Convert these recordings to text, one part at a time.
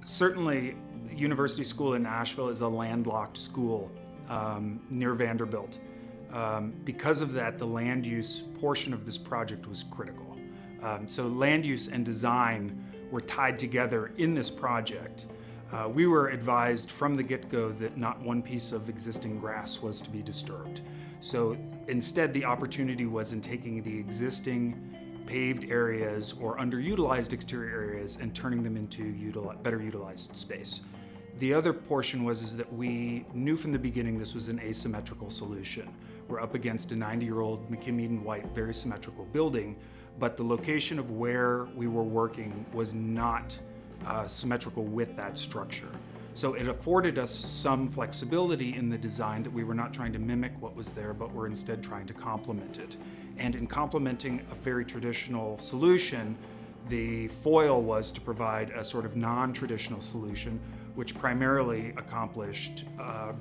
Certainly, University School in Nashville is a landlocked school near Vanderbilt. Because of that, the land use portion of this project was critical. So land use and design were tied together in this project. We were advised from the get-go that not one piece of existing grass was to be disturbed. So instead, the opportunity was in taking the existing paved areas or underutilized exterior areas and turning them into better utilized space. The other portion was that we knew from the beginning this was an asymmetrical solution. We're up against a 90-year-old McKim-Eden white, very symmetrical building, but the location of where we were working was not symmetrical with that structure. So it afforded us some flexibility in the design that we were not trying to mimic what was there, but were instead trying to complement it. And in complementing a very traditional solution, the foil was to provide a sort of non-traditional solution, which primarily accomplished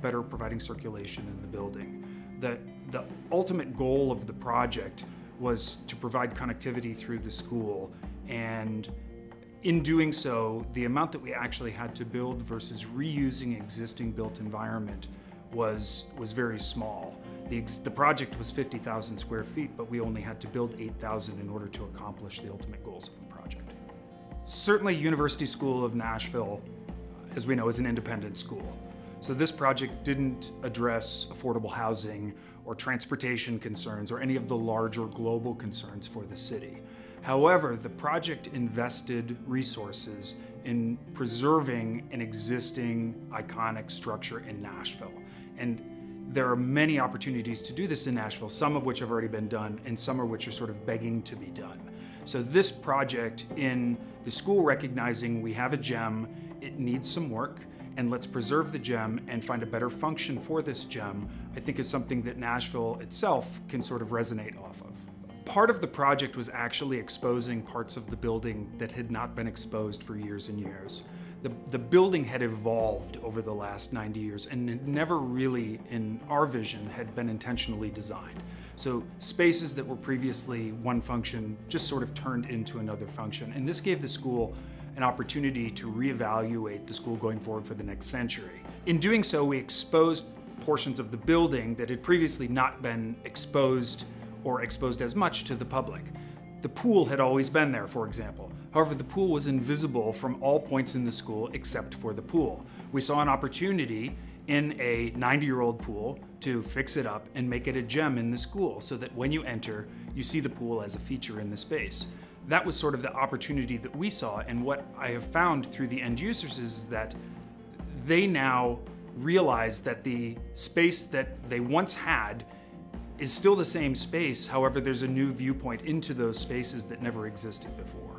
better providing circulation in the building. The ultimate goal of the project was to provide connectivity through the school, and in doing so, the amount that we actually had to build versus reusing existing built environment was very small. The project was 50,000 square feet, but we only had to build 8,000 in order to accomplish the ultimate goals of the project. Certainly, University School of Nashville, as we know, is an independent school. So this project didn't address affordable housing or transportation concerns or any of the larger global concerns for the city. However, the project invested resources in preserving an existing iconic structure in Nashville. And there are many opportunities to do this in Nashville, some of which have already been done and some of which are sort of begging to be done. So this project, in the school recognizing we have a gem, it needs some work, and let's preserve the gem and find a better function for this gem, I think is something that Nashville itself can sort of resonate off of. Part of the project was actually exposing parts of the building that had not been exposed for years and years. The building had evolved over the last 90 years and it never really, in our vision, had been intentionally designed. So spaces that were previously one function just sort of turned into another function. And this gave the school an opportunity to reevaluate the school going forward for the next century. In doing so, we exposed portions of the building that had previously not been exposed or exposed as much to the public. The pool had always been there, for example. However, the pool was invisible from all points in the school except for the pool. We saw an opportunity in a 90-year-old pool to fix it up and make it a gem in the school so that when you enter, you see the pool as a feature in the space. That was sort of the opportunity that we saw, and what I have found through the end users is that they now realize that the space that they once had is still the same space, however, there's a new viewpoint into those spaces that never existed before.